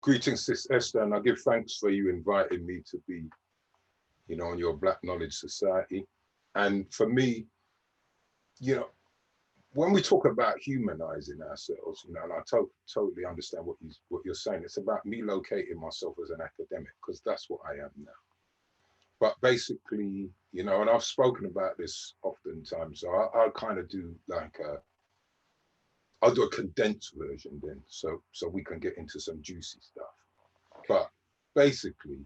Greetings, Sis Esther, and I give thanks for you inviting me to be, on your Black Knowledge Society. And for me, when we talk about humanizing ourselves, and I totally understand what you're saying. It's about me locating myself as an academic, because that's what I am now. But basically, and I've spoken about this oftentimes, so I'll kind of do I'll do a condensed version then, so we can get into some juicy stuff. But basically,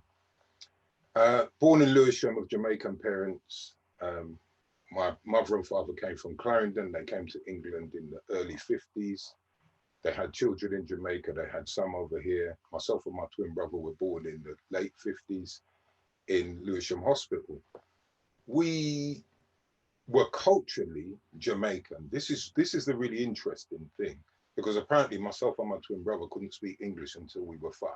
born in Lewisham of Jamaican parents, my mother and father came from Clarendon. They came to England in the early 50s. They had children in Jamaica. They had some over here. Myself and my twin brother were born in the late 50s in Lewisham Hospital. We were culturally Jamaican. This is the really interesting thing, because apparently myself and my twin brother couldn't speak English until we were 5,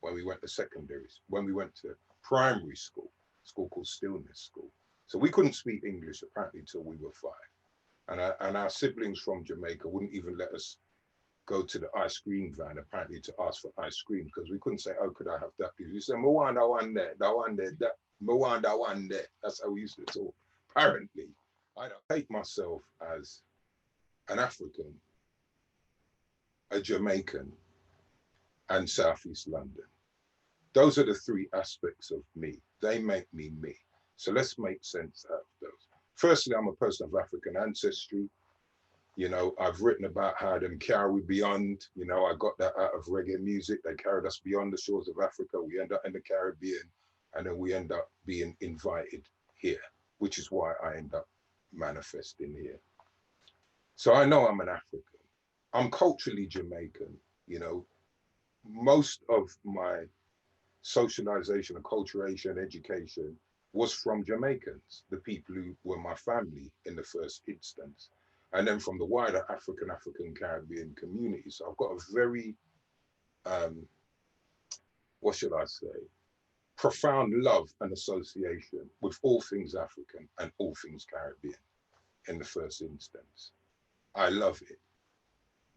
when we went to secondary, when we went to primary school, a school called Stillness School. So we couldn't speak English apparently till we were 5. And our siblings from Jamaica wouldn't even let us go to the ice cream van apparently to ask for ice cream, because we couldn't say, oh, could I have that? We said, Mwanda one there, that one there, that Mwanda one there. That's how we used to talk. Apparently, I take myself as an African, a Jamaican, and Southeast London. Those are the 3 aspects of me. They make me me. So let's make sense out of those. Firstly, I'm a person of African ancestry. I've written about how them carry beyond, I got that out of reggae music. They carried us beyond the shores of Africa. We end up in the Caribbean, and then we end up being invited here, which is why I end up manifesting here. So I know I'm an African. I'm culturally Jamaican. Most of my socialization, acculturation, education was from Jamaicans, the people who were my family in the first instance, and then from the wider African Caribbean community. So I've got a very, what should I say, profound love and association with all things African and all things Caribbean in the first instance. I love it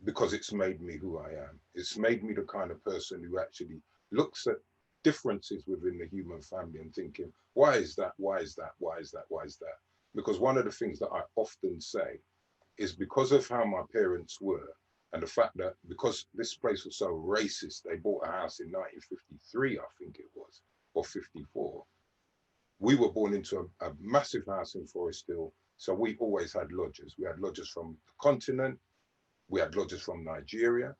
because it's made me who I am. It's made me the kind of person who actually looks at differences within the human family and thinking, why is that? Why is that? Why is that? Why is that? Because one of the things that I often say is, because of how my parents were, and the fact that because this place was so racist, they bought a house in 1953, I think it was, or 54. We were born into a massive house in Forest Hill. So we always had lodgers. We had lodgers from the continent. We had lodgers from Nigeria.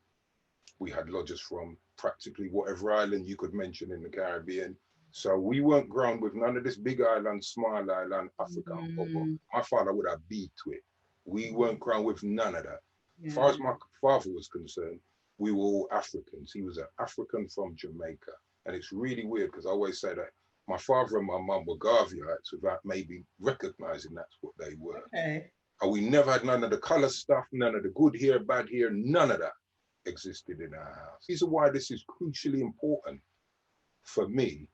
We had lodgers from practically whatever island you could mention in the Caribbean. So we weren't grown with none of this big island, small island, African bubble. My father would have beat to it. We weren't grown with none of that. As far as my father was concerned, we were all Africans. He was an African from Jamaica. And it's really weird, because I always say that my father and my mum were Garveyites without maybe recognizing that's what they were. Okay. And we never had none of the color stuff, none of the good here, bad here, none of that existed in our house. The reason why this is crucially important for me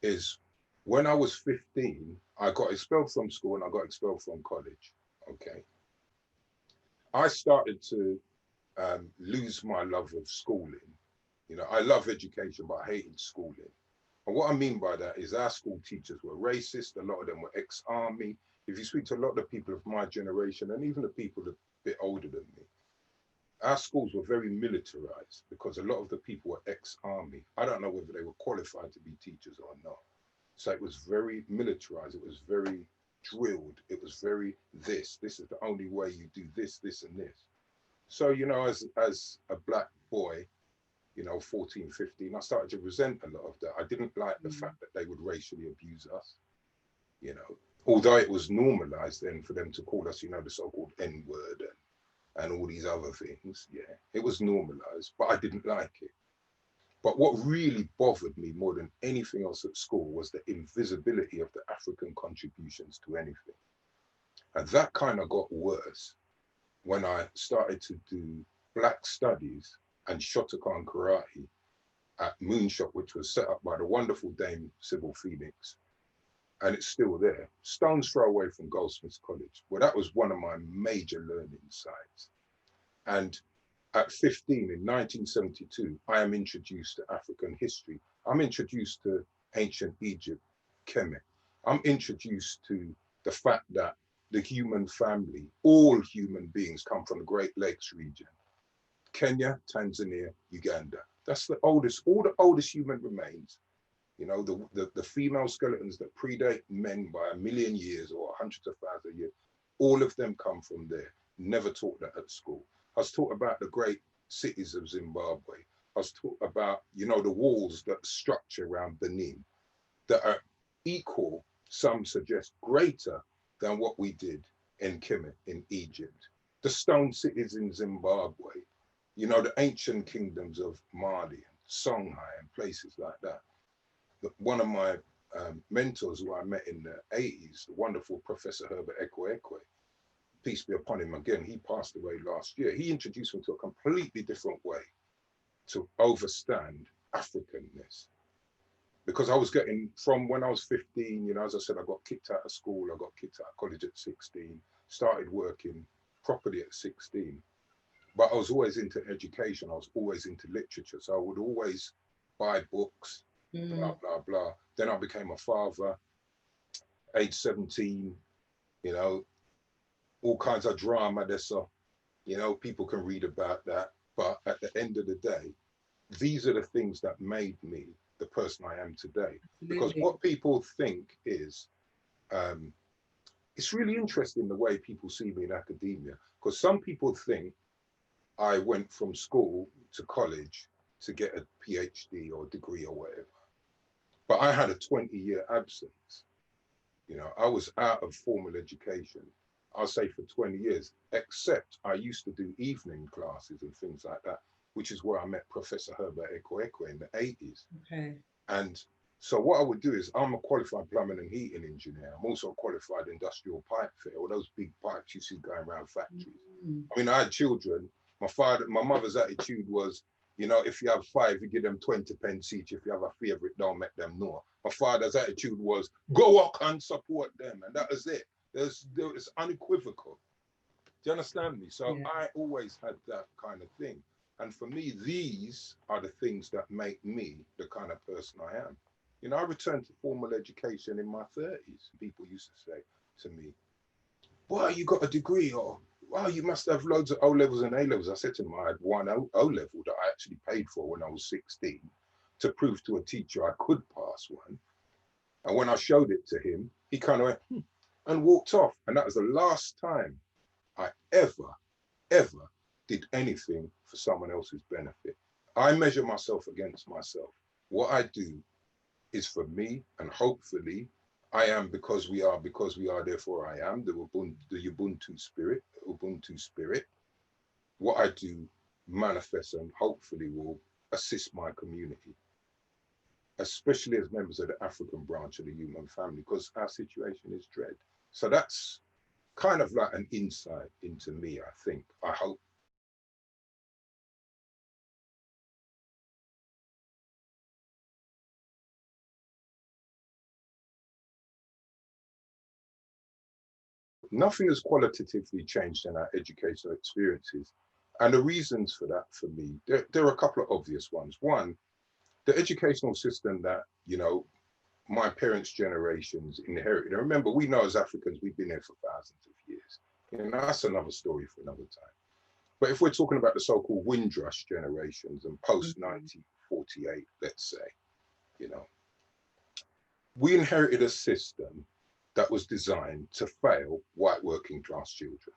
is, when I was 15, I got expelled from school and I got expelled from college, okay? I started to lose my love of schooling. I love education, but I hated schooling. And what I mean by that is, our school teachers were racist. A lot of them were ex-army. If you speak to a lot of the people of my generation, and even the people a bit older than me, our schools were very militarized, because a lot of the people were ex-army. I don't know whether they were qualified to be teachers or not. So it was very militarized. It was very drilled. It was very this is the only way you do this, this, and this. So, as a black boy, 14, 15, I started to resent a lot of that. I didn't like the fact that they would racially abuse us, although it was normalized then for them to call us, the so-called N-word and all these other things. Yeah, it was normalized, but I didn't like it. But what really bothered me more than anything else at school was the invisibility of the African contributions to anything. And that kind of got worse when I started to do Black studies and Shotokan karate at Moonshot, which was set up by the wonderful Dame Sybil Phoenix. And it's still there, stone's throw away from Goldsmiths College. Well, that was one of my major learning sites. And At 15 in 1972, I am introduced to African history. I'm introduced to ancient Egypt, Kemet. I'm introduced to the fact that the human family, all human beings come from the Great Lakes region. Kenya, Tanzania, Uganda. That's the oldest, all the oldest human remains. You know, the female skeletons that predate men by 1,000,000 years or hundreds of thousands of years, all of them come from there. Never taught that at school. I was taught about the great cities of Zimbabwe. I was taught about, you know, the walls that structure around Benin that are equal, some suggest greater than what we did in Kemet in Egypt. The stone cities in Zimbabwe, you know, the ancient kingdoms of Mali and Songhai and places like that. One of my mentors who I met in the 80s, the wonderful Professor Herbert Ekwe, peace be upon him again, he passed away last year. He introduced me to a completely different way to understand Africanness. Because I was getting, from when I was 15, you know, as I said, I got kicked out of school, I got kicked out of college at 16, started working properly at 16. But I was always into education, I was always into literature. So I would always buy books, blah, blah, blah. Then I became a father, age 17, you know, all kinds of drama there's you know, people can read about that. But at the end of the day, these are the things that made me the person I am today. Because what people think is, it's really interesting the way people see me in academia. Because some people think I went from school to college to get a PhD or degree or whatever. But I had a 20-year absence. You know, I was out of formal education, I'll say for 20 years, except I used to do evening classes and things like that, which is where I met Professor Herbert Ekwe in the 80s. Okay. And so what I would do is, I'm a qualified plumbing and heating engineer. I'm also a qualified industrial pipe fitter, all those big pipes you see going around factories. I mean, I had children. My mother's attitude was, you know, if you have 5, you give them 20 pence each. If you have a favorite, don't make them know. My father's attitude was, go up and support them. And that was it. It's unequivocal. Do you understand me? So yeah. I always had that kind of thing. And for me, these are the things that make me the kind of person I am. You know, I returned to formal education in my 30s. People used to say to me, "Why you got a degree?" Or, "Wow, you must have loads of O levels and A levels." I said to them, I had one O level that I actually paid for when I was 16 to prove to a teacher I could pass one. And when I showed it to him, he kind of went, and walked off. And that was the last time I ever did anything for someone else's benefit. I measure myself against myself. What I do is for me, and hopefully I am because we are, therefore I am, the Ubuntu spirit. What I do manifests and hopefully will assist my community, especially as members of the African branch of the human family, because our situation is dread. So that's kind of like an insight into me, I think. I hope. Nothing has qualitatively changed in our educational experiences. And the reasons for that, for me, there are a couple of obvious ones. One, the educational system that, you know, my parents' generations inherited. And remember, we know as Africans, we've been here for thousands of years. And that's another story for another time. But if we're talking about the so-called Windrush generations and post-1948, let's say, you know, we inherited a system that was designed to fail white working class children.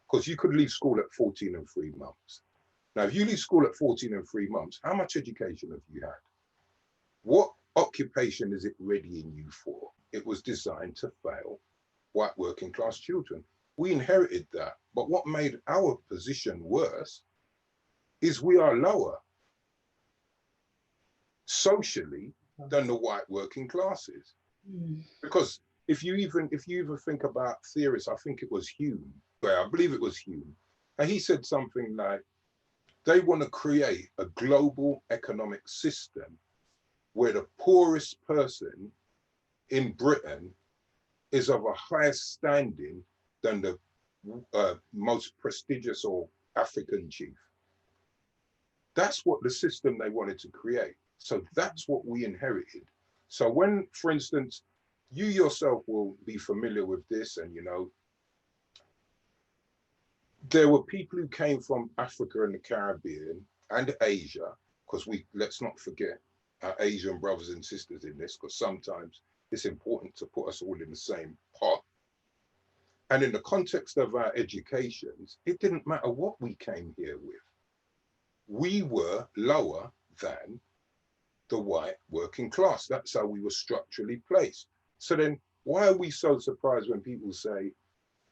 Because you could leave school at 14 and 3 months. Now, if you leave school at 14 and 3 months, how much education have you had? What occupation is it readying you for? It was designed to fail white working class children. We inherited that. But what made our position worse is we are lower socially than the white working classes. Because if you even think about theorists, I think it was Hume, I believe it was Hume, and he said something like, they want to create a global economic system where the poorest person in Britain is of a higher standing than the most prestigious or African chief. That's what the system they wanted to create. So that's what we inherited. So when, for instance, you yourself will be familiar with this, and you know, there were people who came from Africa and the Caribbean and Asia, because let's not forget our Asian brothers and sisters in this, because sometimes it's important to put us all in the same pot. And in the context of our educations, it didn't matter what we came here with. We were lower than the white working class. That's how we were structurally placed. So then why are we so surprised when people say,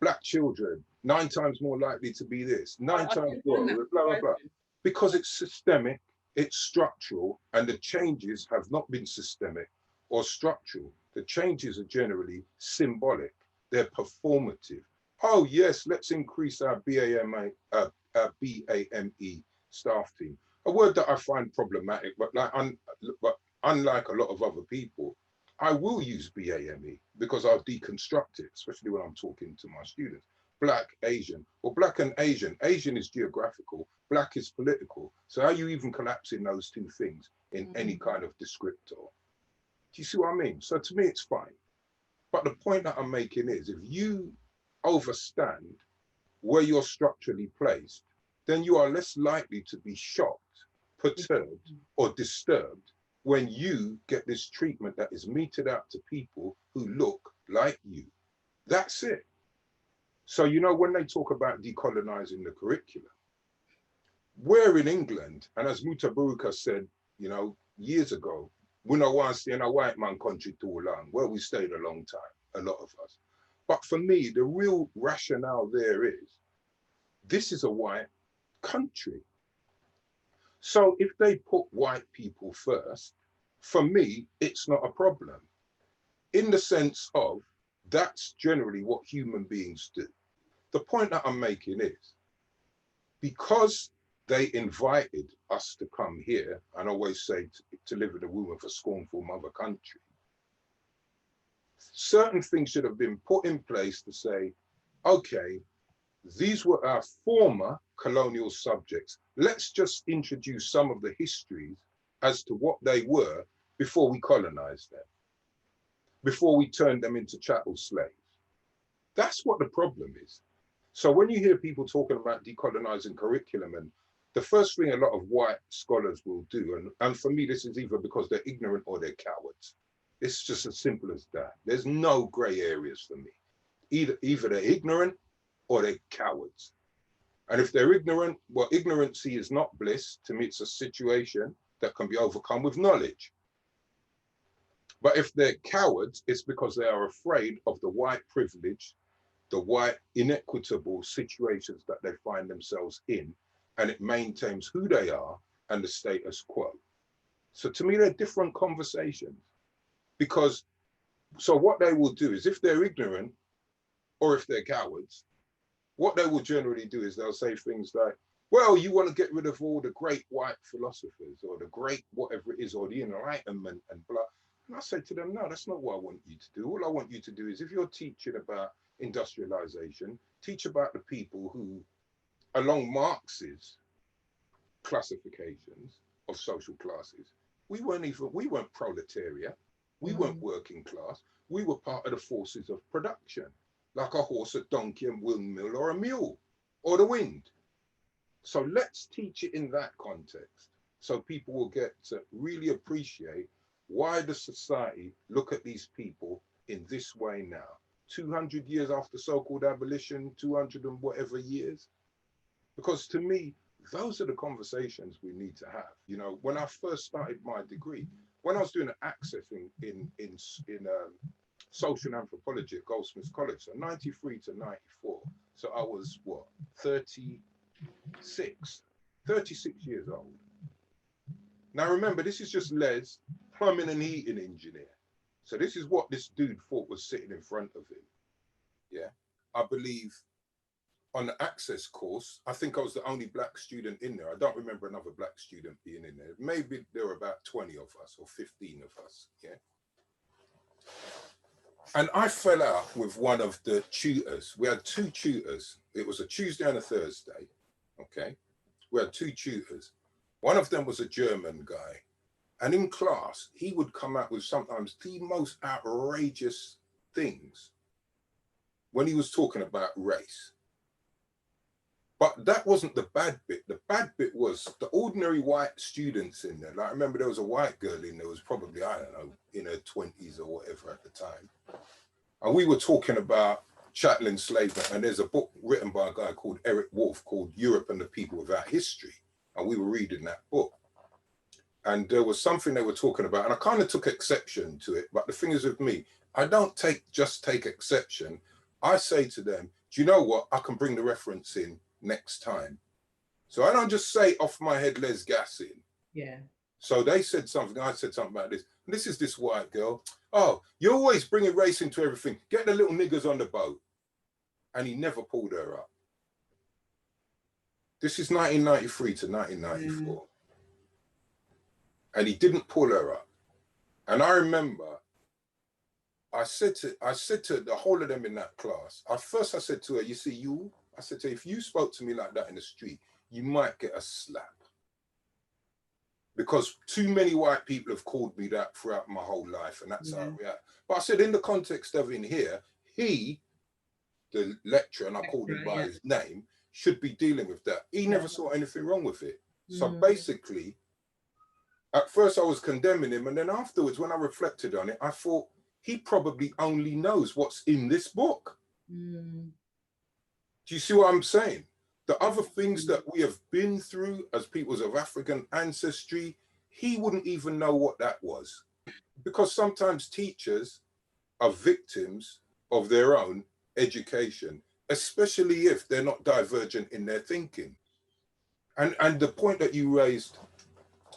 Black children, 9 times more likely to be this, 9 times more, blah, blah, blah. Because it's systemic, it's structural, and the changes have not been systemic or structural. The changes are generally symbolic. They're performative. Oh yes, let's increase our BAME staff team. A word that I find problematic, but unlike a lot of other people, I will use BAME because I'll deconstruct it, especially when I'm talking to my students. Black, Asian, or Black and Asian. Asian is geographical, Black is political. So how are you even collapsing those two things in any kind of descriptor? Do you see what I mean? So to me, it's fine. But the point that I'm making is, if you overstand where you're structurally placed, then you are less likely to be shocked, perturbed, or disturbed when you get this treatment that is meted out to people who look like you. That's it. So, you know, when they talk about decolonizing the curriculum, we're in England, and as Mutabaruka said, you know, years ago, we don't want to stay in a white man country too long. Well, we stayed a long time, a lot of us. But for me, the real rationale there is, this is a white country. So if they put white people first, for me, it's not a problem. In the sense of, that's generally what human beings do. The point that I'm making is, because they invited us to come here, and always say to live in the womb of a scornful mother country, certain things should have been put in place to say, okay, these were our former colonial subjects. Let's just introduce some of the histories as to what they were before we colonized them, before we turned them into chattel slaves. That's what the problem is. So when you hear people talking about decolonizing curriculum, and the first thing a lot of white scholars will do, and for me, this is either because they're ignorant or they're cowards. It's just as simple as that. There's no gray areas for me. Either they're ignorant or they're cowards. And if they're ignorant, well, ignorancy is not bliss. To me, it's a situation that can be overcome with knowledge. But if they're cowards, it's because they are afraid of the white privilege, the white inequitable situations that they find themselves in, and it maintains who they are and the status quo. So to me, they're different conversations. Because, so what they will do is, if they're ignorant or if they're cowards, what they will generally do is they'll say things like, well, you want to get rid of all the great white philosophers or the great whatever it is, or the Enlightenment and blah. And I say to them, no, that's not what I want you to do. All I want you to do is, if you're teaching about industrialization, teach about the people who, along Marx's classifications of social classes, we weren't proletariat, we weren't working class, we were part of the forces of production, like a horse, a donkey, a windmill, or a mule, or the wind. So let's teach it in that context, so people will get to really appreciate why does society look at these people in this way now, 200 years after so-called abolition, 200 and whatever years. Because to me, those are the conversations we need to have. You know, when I first started my degree, when I was doing an access in social anthropology at Goldsmiths College, so 93 to 94. So I was what, 36 years old. Now remember, this is just Les, plumbing and heating engineer. So this is what this dude thought was sitting in front of him. Yeah, I believe on the access course, I think I was the only black student in there. I don't remember another black student being in there. Maybe there were about 20 of us or 15 of us, yeah. And I fell out with one of the tutors. We had 2 tutors. It was a Tuesday and a Thursday, okay? We had 2 tutors. One of them was a German guy. And in class, he would come out with sometimes the most outrageous things when he was talking about race. But that wasn't the bad bit. The bad bit was the ordinary white students in there. Like, I remember there was a white girl in there, was probably, I don't know, in her 20s or whatever at the time. And we were talking about chattel enslavement. And there's a book written by a guy called Eric Wolf called Europe and the People Without History. And we were reading that book. And there was something they were talking about, and I kind of took exception to it. But the thing is with me, I don't just take exception. I say to them, do you know what? I can bring the reference in next time. So I don't just say off my head, Les Gassin. Yeah. So they said something, I said something about this. And this is this white girl. Oh, you're always bringing race into everything. Get the little niggers on the boat. And he never pulled her up. This is 1993 to 1994. And he didn't pull her up. And I remember I said to the whole of them in that class, I said to her, you see, I said to her, if you spoke to me like that in the street, you might get a slap. Because too many white people have called me that throughout my whole life, and that's how I react. But I said, in the context of in here, he, the lecturer, and I called him by his name, should be dealing with that. He never saw anything wrong with it. So basically, at first I was condemning him, and then afterwards, when I reflected on it, I thought he probably only knows what's in this book. Do you see what I'm saying? The other things that we have been through as peoples of African ancestry, he wouldn't even know what that was. Because sometimes teachers are victims of their own education, especially if they're not divergent in their thinking. And the point that you raised,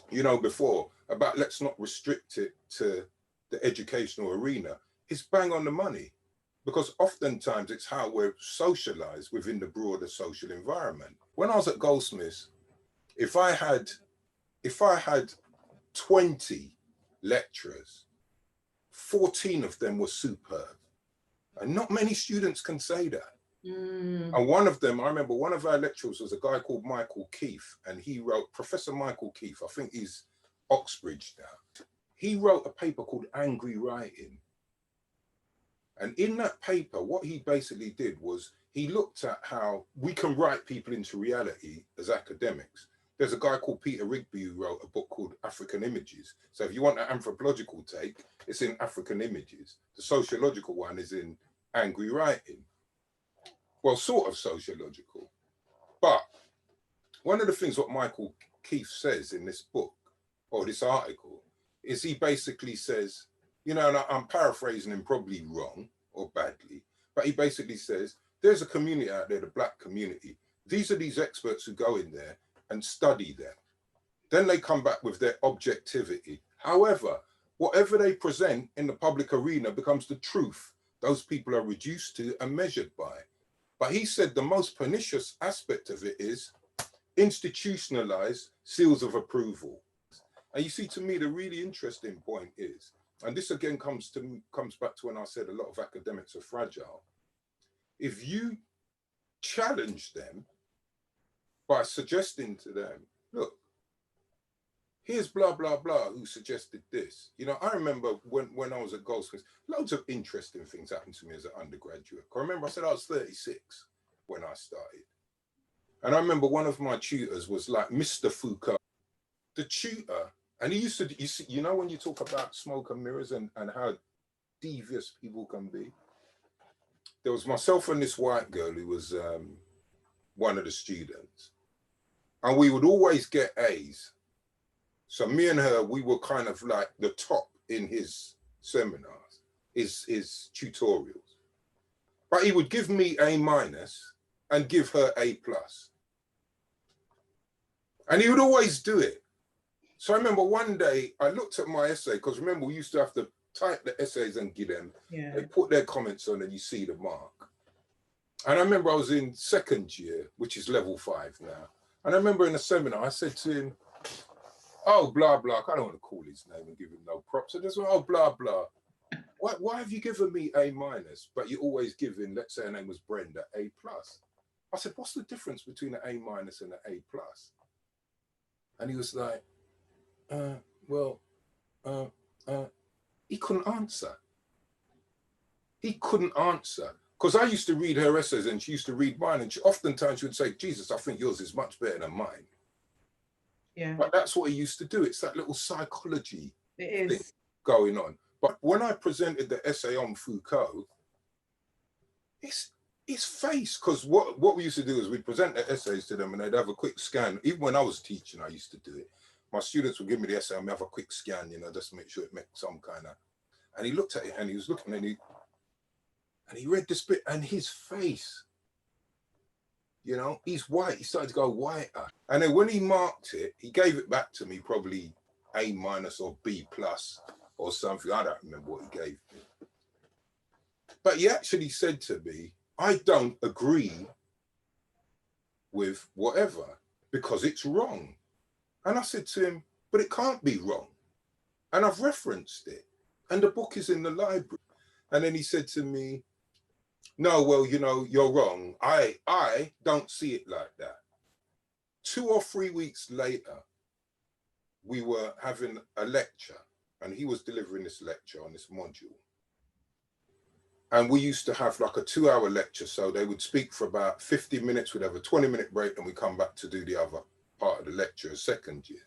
you know, before about let's not restrict it to the educational arena, is bang on the money. Because oftentimes it's how we're socialized within the broader social environment. When I was at Goldsmiths, if I had 20 lecturers, 14 of them were superb. And not many students can say that. And one of them, I remember one of our lecturers was a guy called Michael Keith, and he wrote, Professor Michael Keith, I think he's Oxbridge now. He wrote a paper called Angry Writing. And in that paper, what he basically did was he looked at how we can write people into reality as academics. There's a guy called Peter Rigby who wrote a book called African Images. So if you want an anthropological take, it's in African Images. The sociological one is in Angry Writing. Well, sort of sociological. But one of the things what Michael Keith says in this book, or this article, is he basically says, you know, and I'm paraphrasing him probably wrong or badly, but he basically says, there's a community out there, the Black community. These are these experts who go in there and study them. Then they come back with their objectivity. However, whatever they present in the public arena becomes the truth those people are reduced to and measured by. But he said the most pernicious aspect of it is institutionalized seals of approval. And you see, to me, the really interesting point is, and this again comes back to when I said a lot of academics are fragile. If you challenge them by suggesting to them, look, here's blah, blah, blah, who suggested this. You know, I remember when I was at Goldsmiths, loads of interesting things happened to me as an undergraduate. I remember I said I was 36 when I started. And I remember one of my tutors was like Mr. Foucault. The tutor, and he used to, you know, when you talk about smoke and mirrors and how devious people can be, there was myself and this white girl who was one of the students. And we would always get A's. So me and her, we were kind of like the top in his seminars, his tutorials. But he would give me A- and give her A+. And he would always do it. So I remember one day I looked at my essay, because remember we used to have to type the essays and give them. Yeah. They put their comments on and you see the mark. And I remember I was in second year, which is level 5 now. And I remember in a seminar, I said to him, oh, blah, blah. I don't want to call his name and give him no props. I just went, oh, blah, blah. Why have you given me A-, but you always give in, let's say her name was Brenda, A+. I said, what's the difference between an A- and an A+? And he was like, well, he couldn't answer. He couldn't answer. Because I used to read her essays and she used to read mine, and oftentimes she would say, Jesus, I think yours is much better than mine. Yeah. But that's what he used to do. It's that little psychology thing going on. But when I presented the essay on Foucault, his face, because what we used to do is we'd present the essays to them and they'd have a quick scan. Even when I was teaching, I used to do it. My students would give me the essay and I'd have a quick scan, you know, just to make sure it makes some kind of, and he looked at it and he was looking and he read this bit and his face, you know, he's white. He started to go whiter. And then when he marked it, he gave it back to me, probably A- or B+ or something. I don't remember what he gave me. But he actually said to me, I don't agree with whatever because it's wrong. And I said to him, but it can't be wrong. And I've referenced it. And the book is in the library. And then he said to me, no, well, you know, you're wrong. I don't see it like that. 2 or 3 weeks later, we were having a lecture and he was delivering this lecture on this module. And we used to have like a 2-hour lecture. So they would speak for about 50 minutes, we'd have a 20-minute break and we come back to do the other part of the lecture as second year.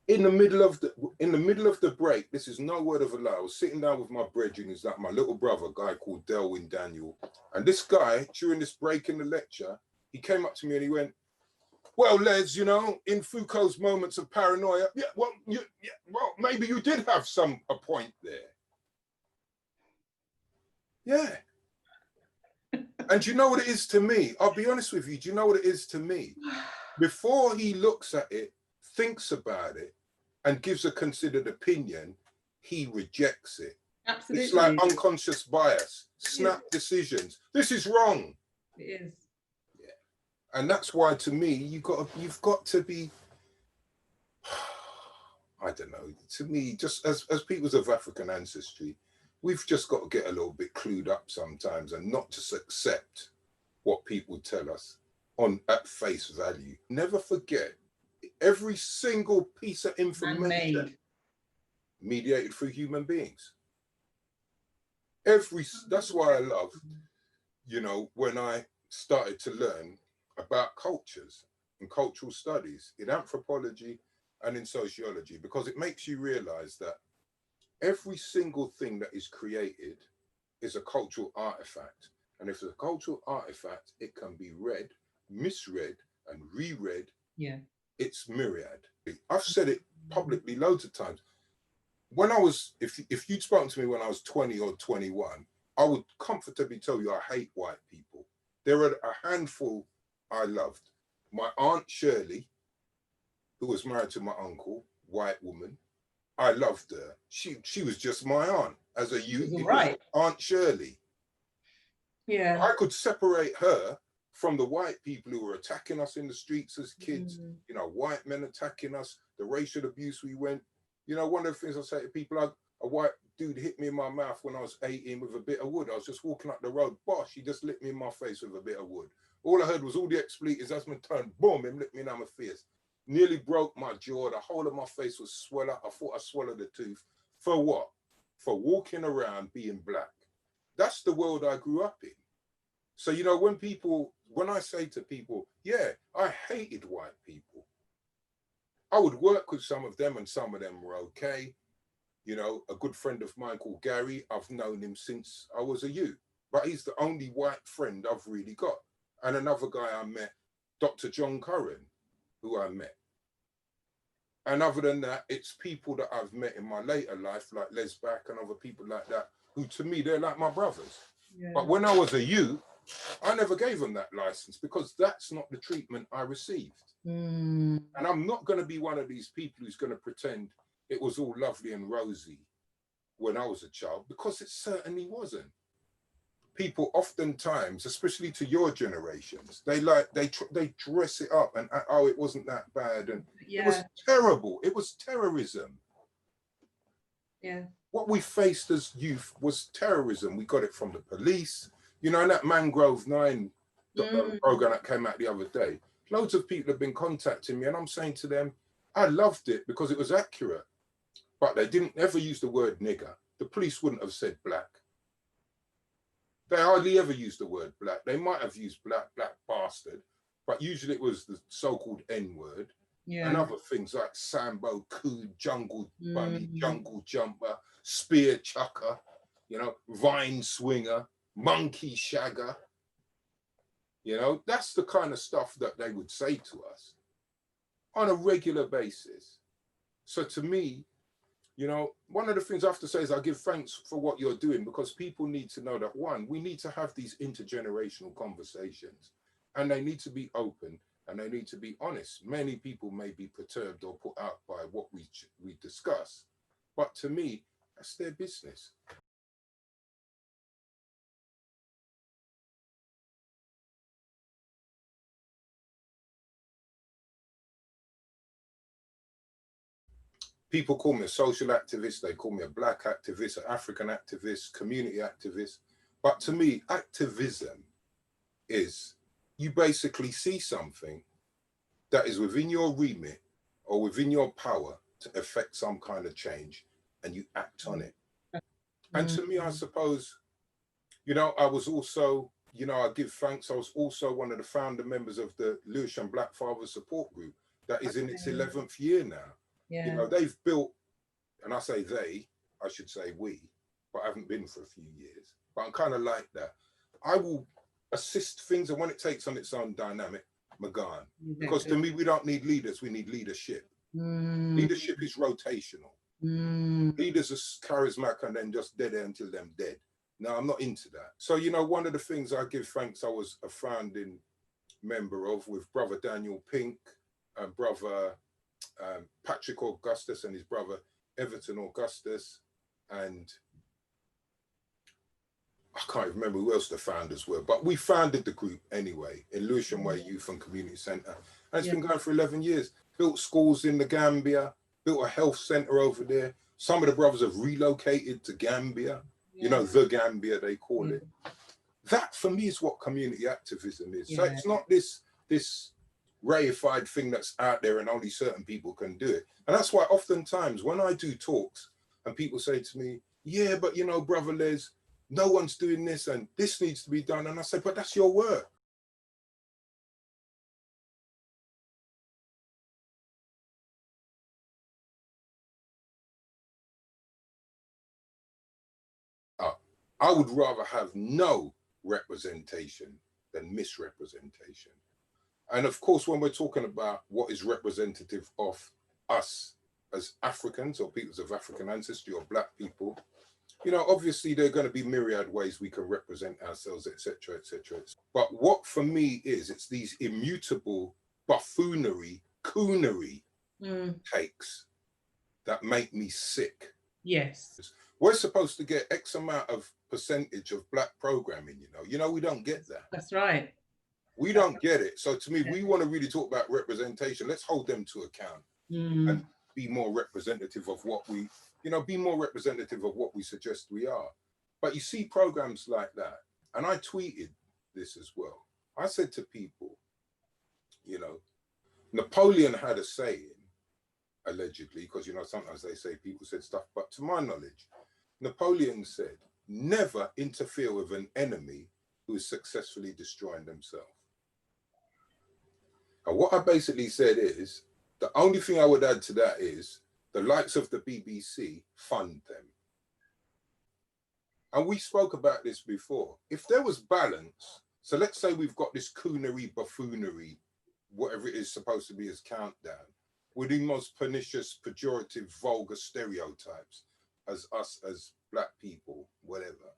In the middle of the break, this is no word of a lie, I was sitting down with my brethren, who's like my little brother, a guy called Delwyn Daniel. And this guy, during this break in the lecture, he came up to me and he went, well, Les, you know, in Foucault's moments of paranoia, well, maybe you did have a point there. Yeah. And do you know what it is to me? I'll be honest with you. Do you know what it is to me? Before he looks at it, thinks about it, and gives a considered opinion, he rejects it. Absolutely. It's like unconscious bias, snap decisions. This is wrong. It is. Yeah. And that's why, to me, you've got to be, I don't know, to me, just as peoples of African ancestry, we've just got to get a little bit clued up sometimes and not just accept what people tell us at face value. Never forget, every single piece of information mediated through human beings. That's why I love, you know, when I started to learn about cultures and cultural studies in anthropology and in sociology, because it makes you realize that every single thing that is created is a cultural artifact. And if it's a cultural artifact, it can be read, misread, and reread. Yeah. It's myriad. I've said it publicly loads of times. When I was, if you'd spoken to me when I was 20 or 21, I would comfortably tell you I hate white people. There are a handful I loved. My Aunt Shirley, who was married to my uncle, white woman. I loved her. She was just my aunt as a youth. Right. Aunt Shirley. Yeah. I could separate her from the white people who were attacking us in the streets as kids, you know, white men attacking us, the racial abuse we went. You know, one of the things I say to people, a white dude hit me in my mouth when I was 18 with a bit of wood. I was just walking up the road, bosh, he just lit me in my face with a bit of wood. All I heard was all the expletives. As my turn, boom, him lit me in my face. Nearly broke my jaw. The whole of my face was swelled up. I thought I swallowed a tooth. For what? For walking around being black. That's the world I grew up in. So, you know, when I say to people, yeah, I hated white people. I would work with some of them and some of them were okay. You know, a good friend of mine called Gary, I've known him since I was a youth, but he's the only white friend I've really got. And another guy I met, Dr. John Curran, who I met. And other than that, it's people that I've met in my later life, like Les Back and other people like that, who to me, they're like my brothers. Yeah. But when I was a youth, I never gave them that license because that's not the treatment I received. And I'm not going to be one of these people who's going to pretend it was all lovely and rosy when I was a child, because it certainly wasn't. People oftentimes, especially to your generations, they dress it up and, oh, it wasn't that bad. And yeah. It was terrible. It was terrorism. Yeah. What we faced as youth was terrorism. We got it from the police. You know, in that Mangrove 9 program that came out the other day, Loads of people have been contacting me and I'm saying to them, I loved it because it was accurate, but they didn't ever use the word nigger. The police wouldn't have said black. They hardly ever used the word black. They might have used black bastard, but usually it was the so-called N-word. And other things like Sambo, Coo, Jungle Bunny, Jungle Jumper, Spear Chucker, you know, Vine Swinger, Monkey Shagger. You know, that's the kind of stuff that they would say to us on a regular basis. So to me, you know, one of the things I have to say is I give thanks for what you're doing, because people need to know that, one, we need to have these intergenerational conversations and they need to be open and they need to be honest. Many people may be perturbed or put out by what we discuss, but to me, that's their business. People call me a social activist, they call me a black activist, an African activist, community activist. But to me, activism is you basically see something that is within your remit or within your power to affect some kind of change and you act on it. And to me, I suppose, you know, I was also, you know, I give thanks. I was also one of the founder members of the Lewisham Black Fathers Support Group that is in its 11th year now. You know, they've built, and I say they, I should say we, but I haven't been for a few years. But I'm kind of like that. I will assist things, and when it takes on its own dynamic, Magan. Because to me, we don't need leaders, we need leadership. Leadership is rotational. Leaders are charismatic and then just dead until them dead. No, I'm not into that. So, you know, one of the things I give thanks, I was a founding member of with brother Daniel Pink and brother Patrick Augustus and his brother Everton Augustus, and I can't remember who else the founders were, but we founded the group anyway in Lewisham Way Youth and Community Centre, and it's been going for 11 years. Built schools in the Gambia, built a health centre over there. Some of the brothers have relocated to Gambia, you know, the Gambia they call it. That for me is what community activism is. So it's not this reified thing that's out there and only certain people can do it. And that's why oftentimes when I do talks and people say to me, yeah, but you know, brother Les, no one's doing this and this needs to be done. And I say, but that's your work. I would rather have no representation than misrepresentation. And of course, when we're talking about what is representative of us as Africans or peoples of African ancestry or black people, you know, obviously there are going to be myriad ways we can represent ourselves, etc., etc. But what for me is, it's these immutable buffoonery, coonery takes that make me sick. Yes. We're supposed to get X amount of percentage of black programming, you know, we don't get that. That's right. We don't get it. So to me, we want to really talk about representation. Let's hold them to account and be more representative of what we, you know, be more representative of what we suggest we are. But you see programs like that, and I tweeted this as well. I said to people, you know, Napoleon had a saying, allegedly, because, you know, sometimes they say people said stuff, but to my knowledge, Napoleon said, never interfere with an enemy who is successfully destroying themselves. And what I basically said is, the only thing I would add to that is, the likes of the BBC fund them. And we spoke about this before. If there was balance, so let's say we've got this coonery, buffoonery, whatever it is supposed to be as countdown, with the most pernicious, pejorative, vulgar stereotypes as us as black people, whatever.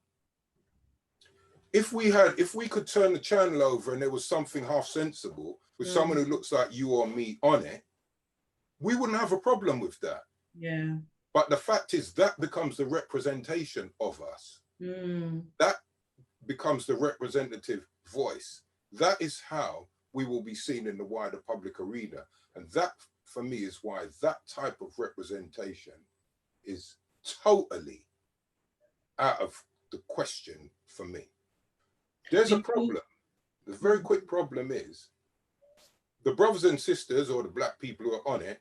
If we could turn the channel over and there was something half sensible with someone who looks like you or me on it, we wouldn't have a problem with that. Yeah. But the fact is that becomes the representation of us. That becomes the representative voice. That is how we will be seen in the wider public arena. And that, for me, is why that type of representation is totally out of the question for me. There's a problem. The very quick problem is, the brothers and sisters or the black people who are on it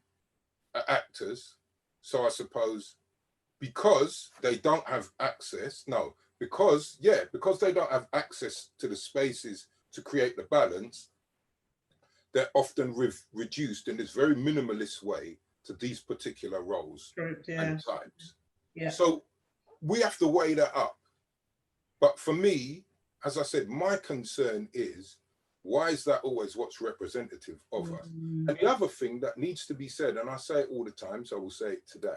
are actors. So I suppose because they don't have access, no, because they don't have access to the spaces to create the balance, they're often reduced in this very minimalist way to these particular roles and types. Yeah. So we have to weigh that up. But for me, as I said, my concern is, why is that always what's representative of us? And the other thing that needs to be said, and I say it all the time, so I will say it today.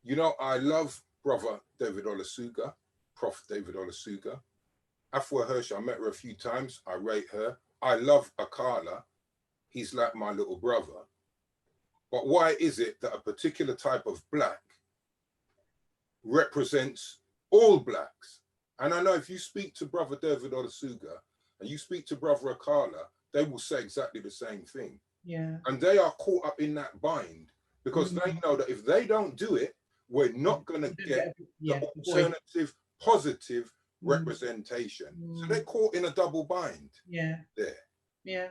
You know, I love brother David Olusoga, Prof. David Olusoga. Afua Hirsch, I met her a few times. I rate her. I love Akala. He's like my little brother. But why is it that a particular type of black represents all blacks? And I know if you speak to brother David Olusoga and you speak to brother Akala, they will say exactly the same thing. Yeah. And they are caught up in that bind because they know that if they don't do it, we're not going to get the alternative, positive representation. So they're caught in a double bind there. Yeah.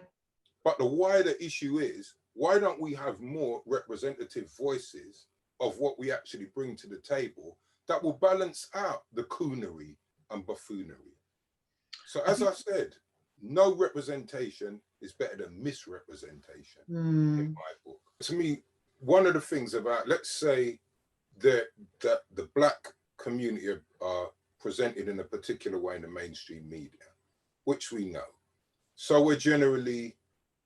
But the wider issue is, why don't we have more representative voices of what we actually bring to the table that will balance out the coonery and buffoonery? So as I said, no representation is better than misrepresentation in my book. To me, one of the things about, let's say, that the black community are presented in a particular way in the mainstream media, which we know. So we're generally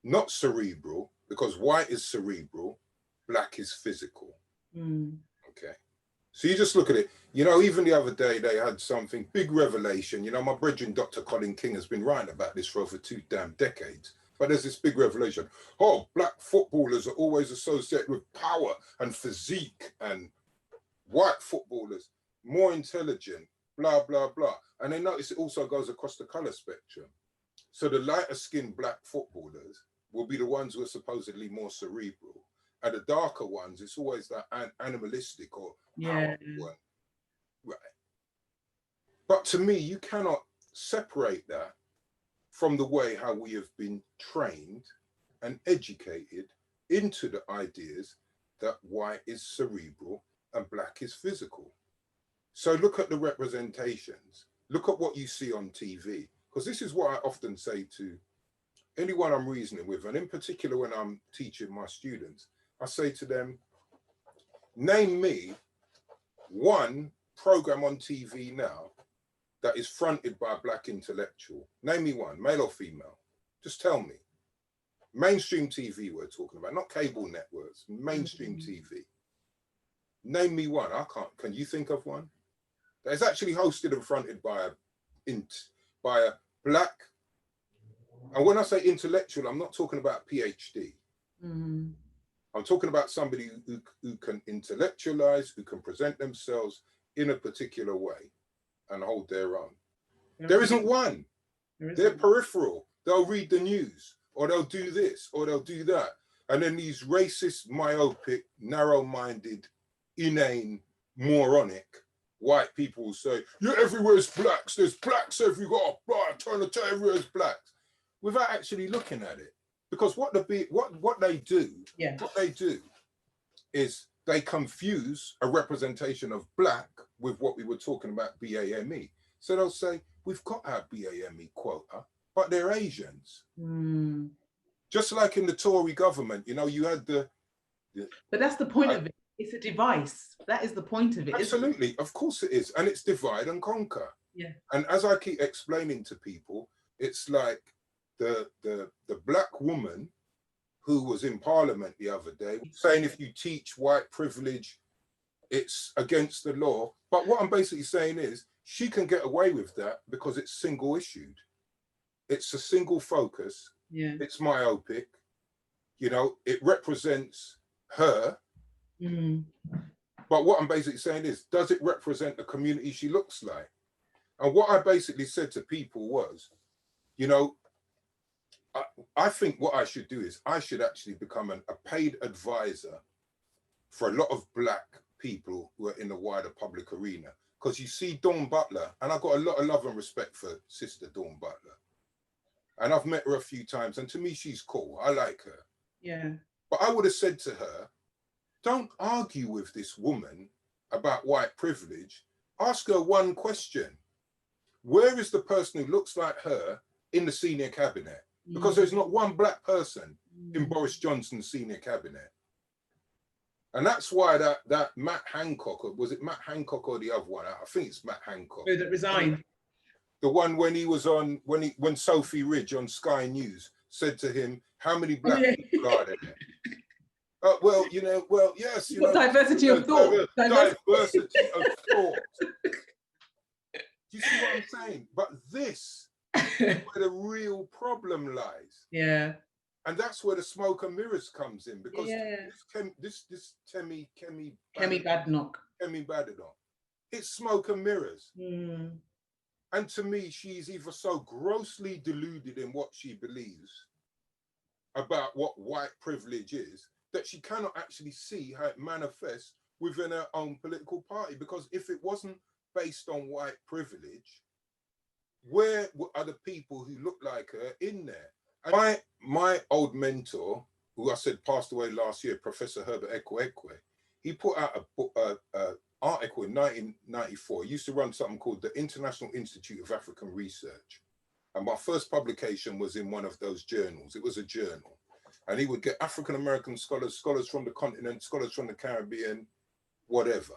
not cerebral, because white is cerebral, black is physical. Okay. So you just look at it, you know, even the other day they had something, big revelation. You know, my brethren, Dr. Colin King, has been writing about this for over 2 damn decades. But there's this big revelation. Oh, black footballers are always associated with power and physique, and white footballers more intelligent, blah, blah, blah. And they notice it also goes across the color spectrum. So the lighter skinned black footballers will be the ones who are supposedly more cerebral. And the darker ones, it's always that animalistic or powerful one. Right. But to me, you cannot separate that from the way how we have been trained and educated into the ideas that white is cerebral and black is physical. So look at the representations. Look at what you see on TV. Because this is what I often say to anyone I'm reasoning with, and in particular when I'm teaching my students, I say to them, name me one program on TV now that is fronted by a black intellectual. Name me one, male or female. Just tell me. Mainstream TV we're talking about, not cable networks, mainstream TV. Name me one. I can't. Can you think of one? That is actually hosted and fronted by a black, and when I say intellectual, I'm not talking about PhD. I'm talking about somebody who can intellectualize, who can present themselves in a particular way and hold their own. There isn't one. They're peripheral. They'll read the news, or they'll do this, or they'll do that. And then these racist, myopic, narrow-minded, inane, moronic white people will say, yeah, everywhere's blacks, there's blacks everywhere, I'm trying to tell everywhere's blacks, without actually looking at it. Because what they do is they confuse a representation of black with what we were talking about, BAME. So they'll say, we've got our BAME quota, but they're Asians. Just like in the Tory government, you know, you had but that's the point of it. It's a device. That is the point of it. Absolutely, of course it is. And it's divide and conquer. Yeah. And as I keep explaining to people, it's like the black woman who was in Parliament the other day saying if you teach white privilege, it's against the law. But what I'm basically saying is she can get away with that because it's single issued. It's a single focus. Yeah. It's myopic. You know, it represents her. But what I'm basically saying is, does it represent the community she looks like? And what I basically said to people was, you know, I think what I should do is I should actually become a paid advisor for a lot of black people who are in the wider public arena. Because you see Dawn Butler, and I've got a lot of love and respect for Sister Dawn Butler. and I've met her a few times, and to me, she's cool. I like her. Yeah. But I would have said to her, don't argue with this woman about white privilege. Ask her one question. Where is the person who looks like her in the senior cabinet? Because there's not one black person in Boris Johnson's senior cabinet. And that's why that Matt Hancock, or was it Matt Hancock or the other one? I think it's Matt Hancock. Oh, that resigned. The one when he was on, when Sophie Ridge on Sky News said to him, how many black people are there? Well, you know, well, yes, you know. Diversity of thought. Diversity of thought. Do you see what I'm saying? But this is where the real problem lies. Yeah. And that's where the smoke and mirrors comes in, because this Kemi Badenoch, it's smoke and mirrors. And to me, she's either so grossly deluded in what she believes about what white privilege is, that she cannot actually see how it manifests within her own political party. Because if it wasn't based on white privilege, where are the people who look like her in there? And my old mentor, who I said passed away last year, Professor Herbert Ekwe, he put out a book, article in 1994. He used to run something called the International Institute of African Research. And my first publication was in one of those journals. It was a journal. And he would get African-American scholars, scholars from the continent, scholars from the Caribbean, whatever.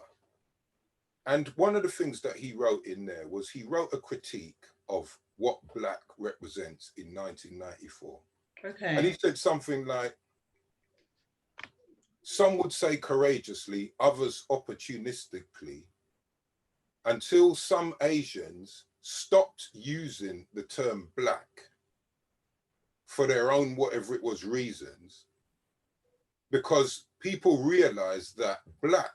And one of the things that he wrote in there was he wrote a critique of what black represents in 1994. Okay. And he said something like, some would say courageously, others opportunistically, until some Asians stopped using the term black for their own whatever it was reasons, because people realized that black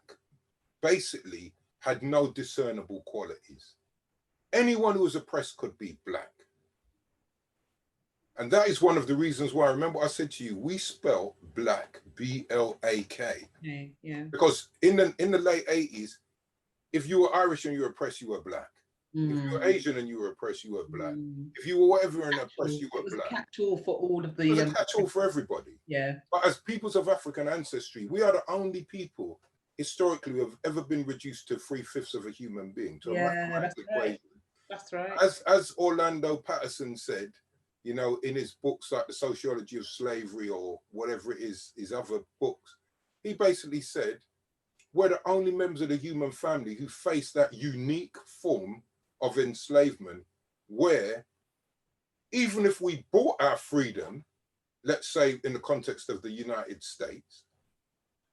basically had no discernible qualities. Anyone who was oppressed could be black. And that is one of the reasons why, remember I said to you, we spell black, B-L-A-K. Yeah. Because in the late 80s, if you were Irish and you were oppressed, you were black. If you were Asian and you were oppressed, you were black. If you were whatever and oppressed, you were black. It was a catch-all for all of the... It was a catch-all for everybody. Yeah. But as peoples of African ancestry, we are the only people historically who have ever been reduced to 3/5 of a human being, to a mathematical equation. That's right. As Orlando Patterson said, you know, in his books like The Sociology of Slavery or whatever it is, his other books, he basically said, we're the only members of the human family who face that unique form of enslavement where even if we bought our freedom, let's say in the context of the United States,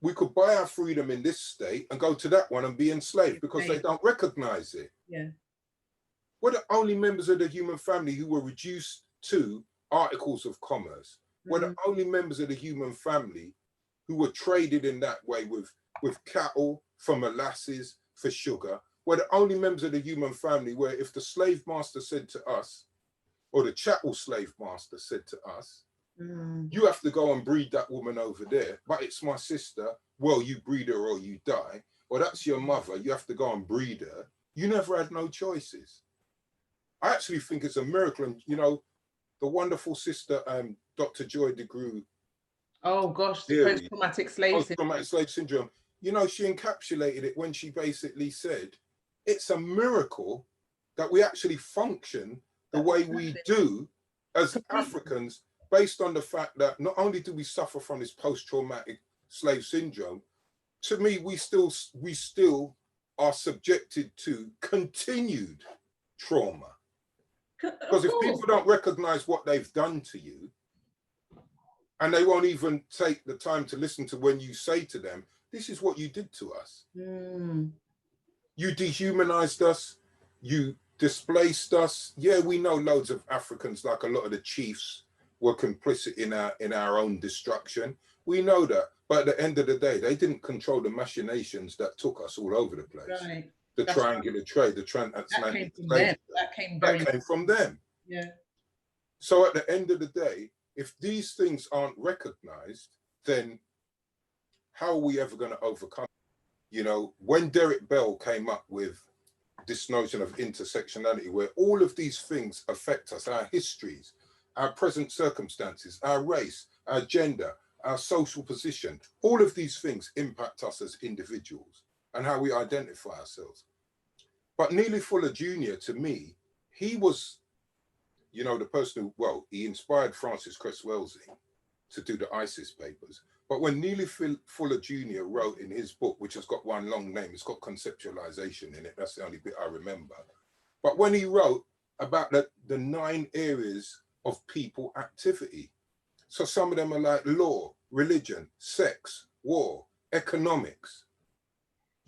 we could buy our freedom in this state and go to that one and be enslaved because they don't recognize it. Yeah. We're the only members of the human family who were reduced to articles of commerce. We're the only members of the human family who were traded in that way with cattle, for molasses, for sugar. We're the only members of the human family where if the slave master said to us, or the chattel slave master said to us, you have to go and breed that woman over there, but it's my sister, well, you breed her or you die, or that's your mother, you have to go and breed her. You never had no choices. I actually think it's a miracle. And, you know, the wonderful sister, Dr. Joy DeGruy. Oh gosh, the post-traumatic slave syndrome. You know, she encapsulated it when she basically said, it's a miracle that we actually function the way we do as Africans, based on the fact that not only do we suffer from this post-traumatic slave syndrome, to me, we still are subjected to continued trauma. Because if people don't recognize what they've done to you, and they won't even take the time to listen to when you say to them, this is what you did to us. You dehumanized us, you displaced us. Yeah, we know loads of Africans, like a lot of the chiefs, were complicit in our own destruction. We know that. But at the end of the day, they didn't control the machinations that took us all over the place. Right. The triangular trade, the transatlantic trade. That came from them. Yeah. So at the end of the day, if these things aren't recognized, then how are we ever going to overcome? You know, when Derek Bell came up with this notion of intersectionality, where all of these things affect us, our histories, our present circumstances, our race, our gender, our social position. All of these things impact us as individuals and how we identify ourselves. But Neely Fuller Jr., to me, he was, you know, the person who, well, he inspired Francis Cress Welsing to do the ISIS papers. But when Neely Fuller Jr. wrote in his book, which has got one long name, it's got conceptualization in it, that's the only bit I remember. But when he wrote about the 9 areas of people activity, so some of them are like law, religion, sex, war, economics,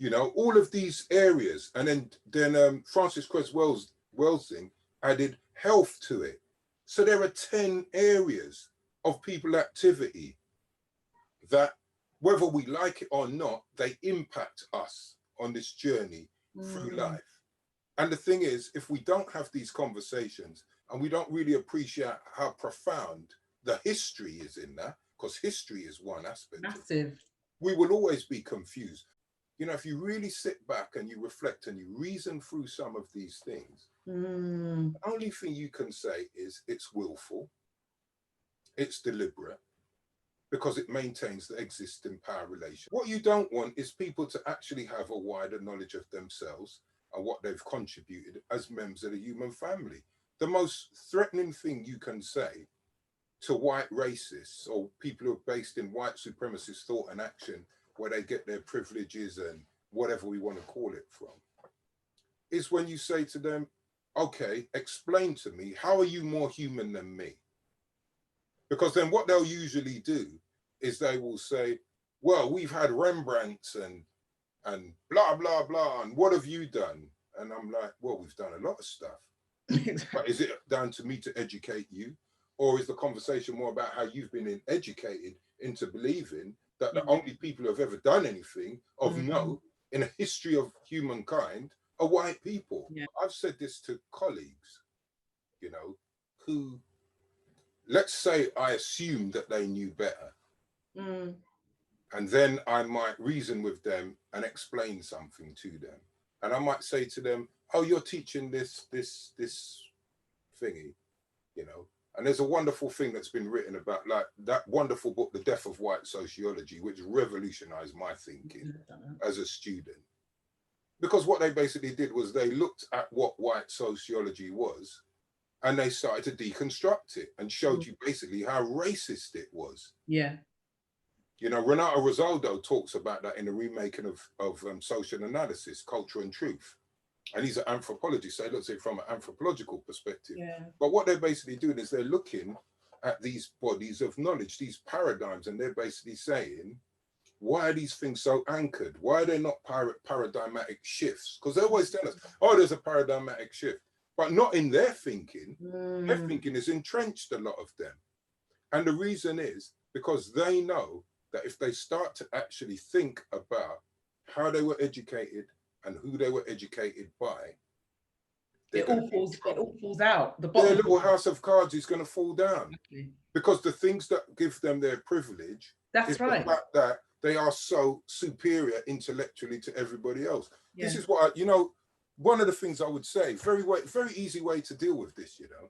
you know, all of these areas. And then Francis Cress Welsing added health to it. So there are 10 areas of people activity that, whether we like it or not, they impact us on this journey through life. And the thing is, if we don't have these conversations and we don't really appreciate how profound the history is in that, because history is one aspect. Massive. We will always be confused. You know, if you really sit back and you reflect and you reason through some of these things, the only thing you can say is it's willful, it's deliberate, because it maintains the existing power relation. What you don't want is people to actually have a wider knowledge of themselves and what they've contributed as members of the human family. The most threatening thing you can say to white racists or people who are based in white supremacist thought and action, where they get their privileges and whatever we want to call it from, is when you say to them, okay, explain to me, how are you more human than me? Because then what they'll usually do is they will say, well, we've had Rembrandts and blah, blah, blah, and what have you done? And I'm like, well, we've done a lot of stuff. But is it down to me to educate you? Or is the conversation more about how you've been educated into believing that the only people who have ever done anything of note in the history of humankind are white people? Yeah. I've said this to colleagues, you know, who, let's say I assumed that they knew better. And then I might reason with them and explain something to them. And I might say to them, oh, you're teaching this thingy, you know. And there's a wonderful thing that's been written about, like that wonderful book, The Death of White Sociology, which revolutionized my thinking as a student. Because what they basically did was they looked at what white sociology was and they started to deconstruct it and showed you basically how racist it was. Yeah. You know, Renato Rosaldo talks about that in the remaking of Social Analysis, Culture and Truth. And he's an anthropologist, so he looks at it from an anthropological perspective. Yeah. But what they're basically doing is they're looking at these bodies of knowledge, these paradigms, and they're basically saying, why are these things so anchored? Why are they not paradigmatic shifts? Because they always tell us, oh, there's a paradigmatic shift, but not in their thinking. Their thinking is entrenched, a lot of them. And the reason is because they know that if they start to actually think about how they were educated and who they were educated by, it all falls out. Their little house of cards is going to fall down. Exactly. Because the things that give them their privilege is the fact that they are so superior intellectually to everybody else. Yeah. This is what, you know, one of the things I would say, very easy way to deal with this, you know.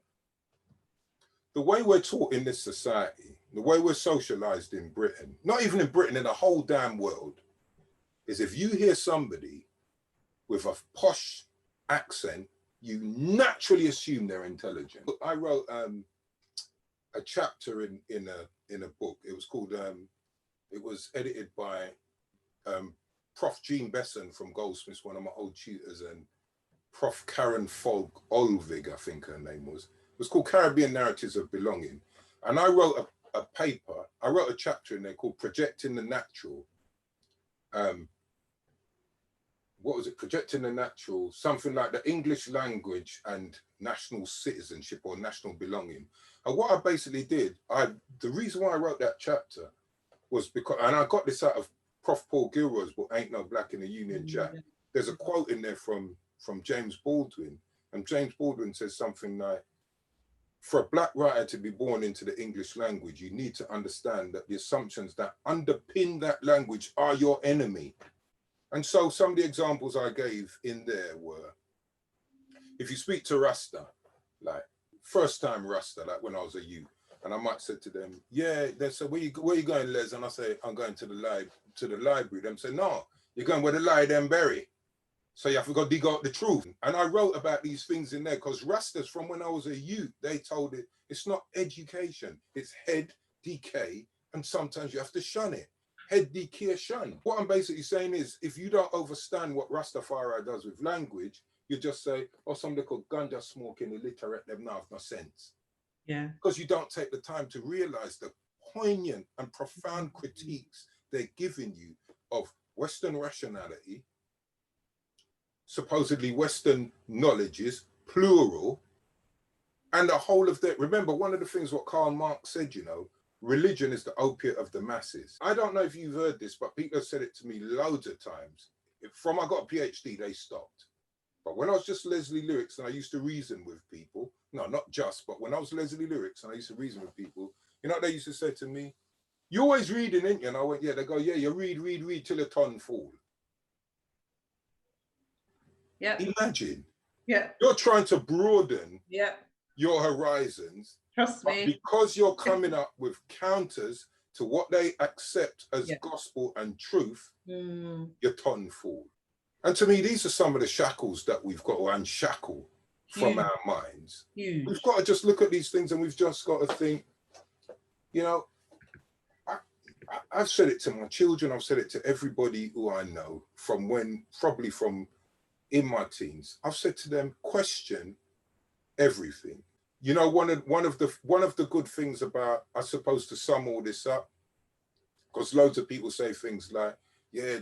The way we're taught in this society, the way we're socialized in Britain, not even in Britain, in the whole damn world, is if you hear somebody with a posh accent, you naturally assume they're intelligent. I wrote a chapter in a book. It was called, it was edited by Prof. Jean Besson from Goldsmiths, one of my old tutors, and Prof. Karen Fogg Olvig, I think her name was. It was called Caribbean Narratives of Belonging. And I wrote a paper, I wrote a chapter in there called Projecting the Natural. What was it? Projecting the Natural, something like the English language and national citizenship or national belonging. And what I basically did, the reason why I wrote that chapter was because, and I got this out of Prof. Paul Gilroy's book, Ain't No Black in the Union Jack. There's a quote in there from James Baldwin. And James Baldwin says something like, for a black writer to be born into the English language, you need to understand that the assumptions that underpin that language are your enemy. And so some of the examples I gave in there were, if you speak to Rasta, like first time Rasta, like when I was a youth, and I might say to them, yeah, they say, where you going, Les? And I say, I'm going to the library. Them say, no, you're going where the lie them bury. So you have to go dig out the truth. And I wrote about these things in there because Rastas, from when I was a youth, they told it, it's not education, it's head decay, and sometimes you have to shun it. Head decay, shun. What I'm basically saying is, if you don't understand what Rastafari does with language, you just say, oh, some little ganja smoking illiterate, them now have no sense. Yeah. Because you don't take the time to realize the poignant and profound critiques they're giving you of Western rationality, supposedly Western knowledges, plural, and the whole of that. Remember, one of the things what Karl Marx said, you know, religion is the opiate of the masses. I don't know if you've heard this, but people have said it to me loads of times. From I got a PhD, they stopped. But when I was just Leslie Lyrics and I used to reason with people, no, not just, but when I was Leslie Lyrics and I used to reason with people, you know what they used to say to me? You always reading, ain't you? And I went, yeah. They go, yeah, you read till a ton fall. Yeah. Imagine. Yeah. You're trying to broaden your horizons. Trust me. Because you're coming up with counters to what they accept as gospel and truth, your tongue fall. And to me, these are some of the shackles that we've got to unshackle from our minds. We've got to just look at these things and we've just got to think, you know, I've said it to my children, I've said it to everybody who I know probably from in my teens. I've said to them, question everything. You know, one of the good things about, I suppose, to sum all this up, because loads of people say things like, yeah,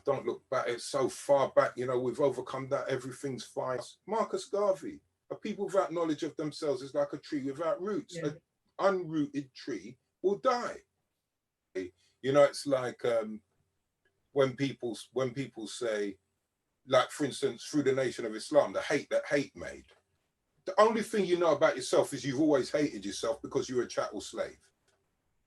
don't look back, it's so far back, you know, we've overcome that, everything's fine. Marcus Garvey, a people without knowledge of themselves is like a tree without roots. An unrooted tree will die. You know, it's like when people say, like, for instance, through the Nation of Islam, the hate that hate made. The only thing you know about yourself is you've always hated yourself because you're a chattel slave.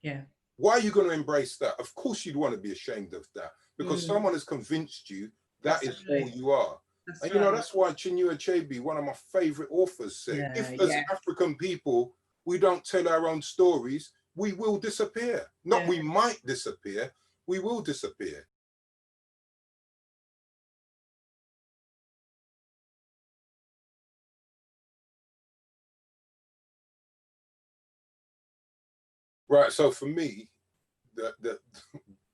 Yeah. Why are you going to embrace that? Of course you'd want to be ashamed of that because someone has convinced you that is all you are. And you know, that's why Chinua Achebe, one of my favorite authors, said, if as African people, we don't tell our own stories, we will disappear. Not we might disappear, we will disappear. Right, so for me,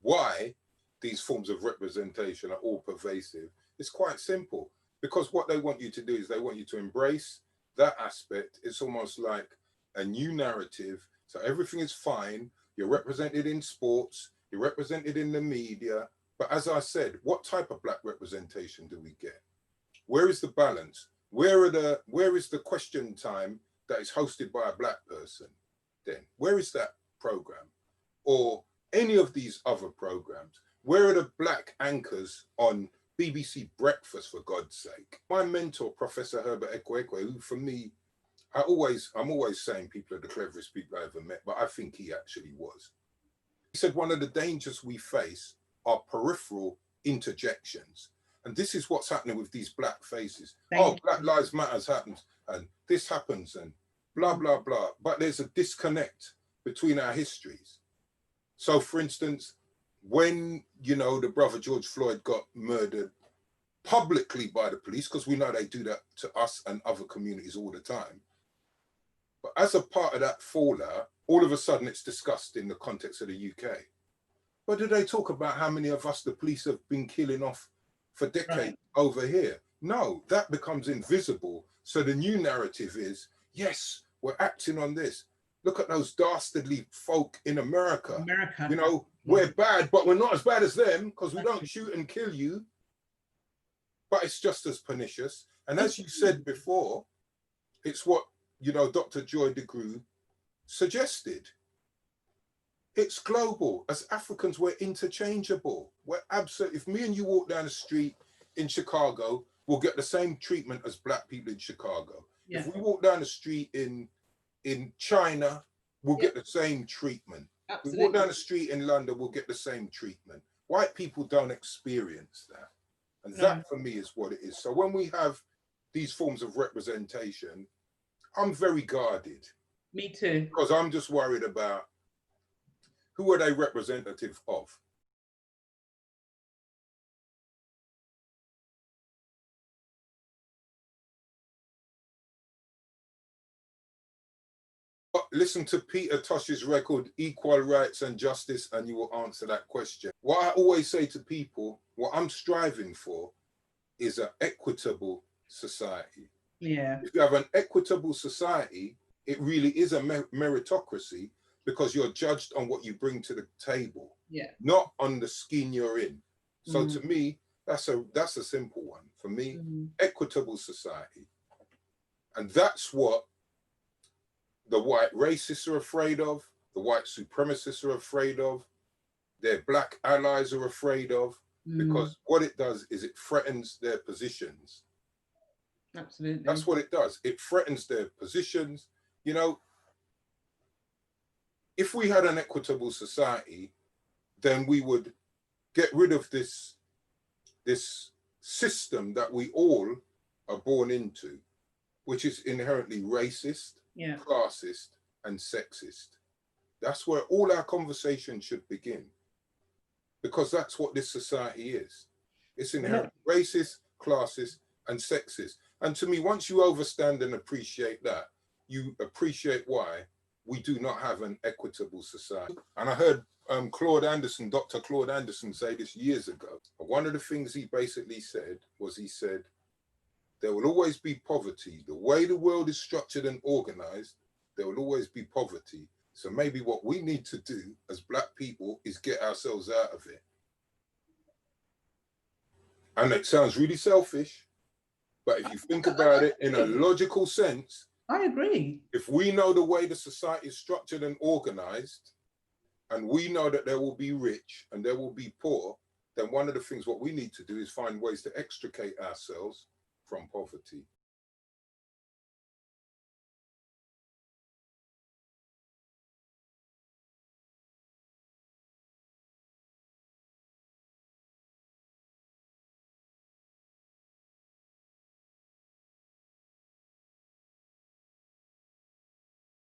why these forms of representation are all pervasive is quite simple. Because what they want you to do is they want you to embrace that aspect. It's almost like a new narrative. So everything is fine. You're represented in sports. You're represented in the media. But as I said, what type of Black representation do we get? Where is the balance? Where is the question time that is hosted by a Black person? Then where is that program? Or any of these other programs? Where are the Black anchors on BBC Breakfast, for God's sake? My mentor, Professor Herbert Ekwekwe, who for me, I'm always saying people are the cleverest people I ever met, but I think he actually was. He said one of the dangers we face are peripheral interjections. And this is what's happening with these Black faces. Black Lives Matters happens, and this happens, and blah, blah, blah. But there's a disconnect between our histories. So, for instance, when, you know, the brother George Floyd got murdered publicly by the police, because we know they do that to us and other communities all the time. But as a part of that fallout, all of a sudden it's discussed in the context of the UK. But do they talk about how many of us the police have been killing off for decades over here? No, that becomes invisible. So the new narrative is, yes, we're acting on this. Look at those dastardly folk in America. You know, we're bad, but we're not as bad as them because we don't shoot and kill you. But it's just as pernicious. And as you said before, it's what, you know, Dr. Joy DeGruy suggested. It's global. As Africans, we're interchangeable. We're absolutely, if me and you walk down the street in Chicago, we'll get the same treatment as Black people in Chicago. Yeah. If we walk down the street in China, we'll get the same treatment. Absolutely. We walk down the street in London, we'll get the same treatment. White people don't experience that. And that for me is what it is. So when we have these forms of representation, I'm very guarded. Me too. Because I'm just worried about who are they representative of? Listen to Peter Tosh's record, Equal Rights and Justice, and you will answer that question. What I always say to people, what I'm striving for is an equitable society. Yeah. If you have an equitable society, it really is a meritocracy, because you're judged on what you bring to the table, not on the skin you're in. So to me, that's a simple one. For me, equitable society. And that's what the white racists are afraid of, the white supremacists are afraid of, their black allies are afraid of, because what it does is it threatens their positions. Absolutely. That's what it does. It threatens their positions. You know, if we had an equitable society, then we would get rid of this system that we all are born into, which is inherently racist, classist, and sexist. That's where all our conversation should begin, because that's what this society is. It's inherently racist, classist, and sexist. And to me, once you understand and appreciate that, you appreciate why we do not have an equitable society. And I heard Claude Anderson, Dr. Claude Anderson, say this years ago. One of the things he basically said was, he said, there will always be poverty. The way the world is structured and organized, there will always be poverty. So maybe what we need to do as Black people is get ourselves out of it. And it sounds really selfish, but if you think about it in a logical sense, I agree. If we know the way the society is structured and organized, and we know that there will be rich and there will be poor, then one of the things what we need to do is find ways to extricate ourselves from poverty.